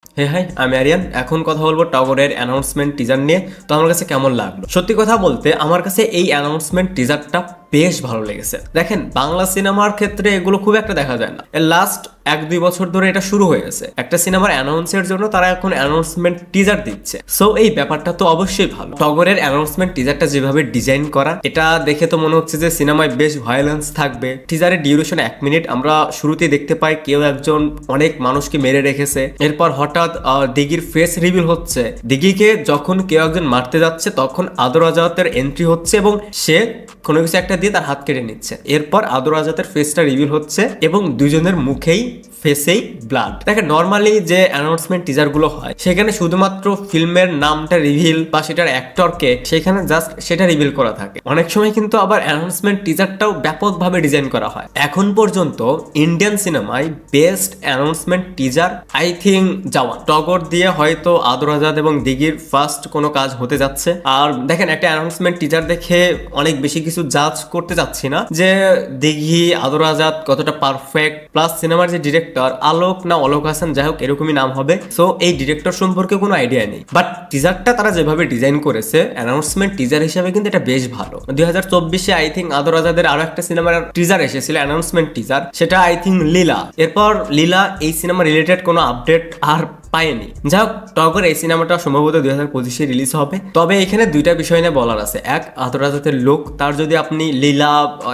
হে high, আমি আরিয়ান। এখন কথা বলবো টগরের অ্যানাউন্সমেন্ট টিজার নিয়ে। তো আমার কাছে কেমন লাগলো, সত্যি কথা বলতে আমার কাছে এই অ্যানাউন্সমেন্ট টিজারটা বেশ ভালো লেগেছে। দেখেন, বাংলা সিনেমার ক্ষেত্রে এগুলো খুব একটা দেখা যায় না। এর লাস্ট 1-2 বছর ধরে এটা শুরু হয়েছে। একটা সিনেমার অ্যানাউন্সের জন্য তারা এখন অ্যানাউন্সমেন্ট টিজার দিচ্ছে। সো এই ব্যাপারটা তো অবশ্যই ভালো। টগরের অ্যানাউন্সমেন্ট টিজারটা যেভাবে ডিজাইন করা, এটা দেখে তো মনে হচ্ছে যে সিনেমায় বেশ ভায়োলেন্স থাকবে। টিজারের ডিউরেশন 1 মিনিট। আমরা শুরুতেই দেখতে পাই কেউ একজন অনেক মানুষকে মেরে রেখেছে। এরপর হঠাৎ দিঘির ফেস রিভিল হচ্ছে। দিঘিকে যখন কেউ একজন মারতে যাচ্ছে তখন আদর আজাতের এন্ট্রি হচ্ছে এবং সে কোনো কিছু একটা দিয়ে তার হাত কেটে নিচ্ছে। এরপর আদর আজাতের ফেসটা রিভিল হচ্ছে এবং দুজনের মুখেই ফেসেই ব্লাড। দেখেন, নর্মালি যে অ্যানাউন্সমেন্ট টিজার গুলো হয় সেখানে শুধুমাত্র ফিল্মের নামটা রিভিল বা সেটার অ্যাক্টরকে সেখানে জাস্ট সেটা রিভিল করা থাকে। অনেক সময় কিন্তু আবার অ্যানাউন্সমেন্ট টিজারটাও ব্যাপকভাবে ডিজাইন করা হয়। এখন পর্যন্ত ইন্ডিয়ান সিনেমায় best announcement teaser I think Jawan. টগর দিয়ে হয়তো আদর আজাদ এবং দিঘির ফার্স্ট কোনো কাজ হতে যাচ্ছে। আর দেখেন, একটা অ্যানাউন্সমেন্ট টিজার দেখে অনেক বেশি কিছু জাজ করতে চাচ্ছি না যে দিঘি আদর আজাদ কতটা পারফেক্ট। প্লাস সিনেমার যে ডিরেক্টর আলোক না অলোক হাসান, যাই হোক এরকমই নাম হবে। সো এই ডিরেক্টর সম্পর্কে কোনো আইডিয়া নেই, বাট টিজারটা তারা যেভাবে ডিজাইন করেছে অ্যানাউন্সমেন্ট টিজার হিসেবে কিন্তু এটা বেশ ভালো। 2024-এ আই থিঙ্ক আদর আজাদের আরো একটা সিনেমার টিজার এসেছিল, অ্যানাউন্সমেন্ট টিজার, সেটা আই থিঙ্ক লীলা। এরপর লীলা এই সিনেমা রিলেটেড কোনো আপডেট আর পাইনি। যাই হোক, টগর এই সিনেমাটা সম্ভবত 2025-এ রিলিজ হবে। তবে এখানে দুইটা বিষয় নিয়ে বলার আছে। এক, আদর আজাদের লুক, তার যদি আপনি লীলা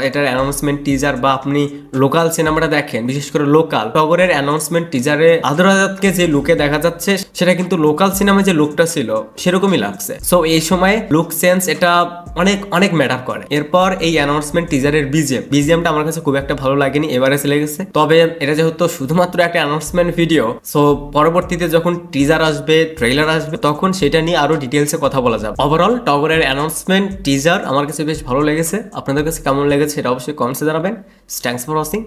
এটার অ্যানাউন্সমেন্ট টিজার বা আপনি লোকাল সিনেমাটা দেখেন, বিশেষ করে লোকাল টগরের অ্যানাউন্সমেন্ট টিজারে আদর আজাদকে যে লুকে দেখা যাচ্ছে সেটা কিন্তু লোকাল সিনেমায় যে লুকটা ছিল সেরকমই লাগছে। সো এই সময় লুক সেন্স এটা অনেক অনেক ম্যাটার করে। এরপর এই অ্যানাউন্সমেন্ট টিজারের বিজিএমটা আমার কাছে খুব একটা ভালো লাগেনি, এভারেজ লেগেছে। তবে এটা যেহেতু শুধুমাত্র একটা অ্যানাউন্সমেন্ট ভিডিও, সো পরবর্তীতে যখন টিজার আসবে, ট্রেলার আসবে, তখন সেটা নিয়ে আরো ডিটেলসে কথা বলা যাবে। ওভারঅল টগরের অ্যানাউন্সমেন্ট টিজার আমার কাছে বেশ ভালো লেগেছে। আপনাদের কাছে কেমন লেগেছে এটা অবশ্যই কমেন্টসে জানাবেন। Thanks for watching.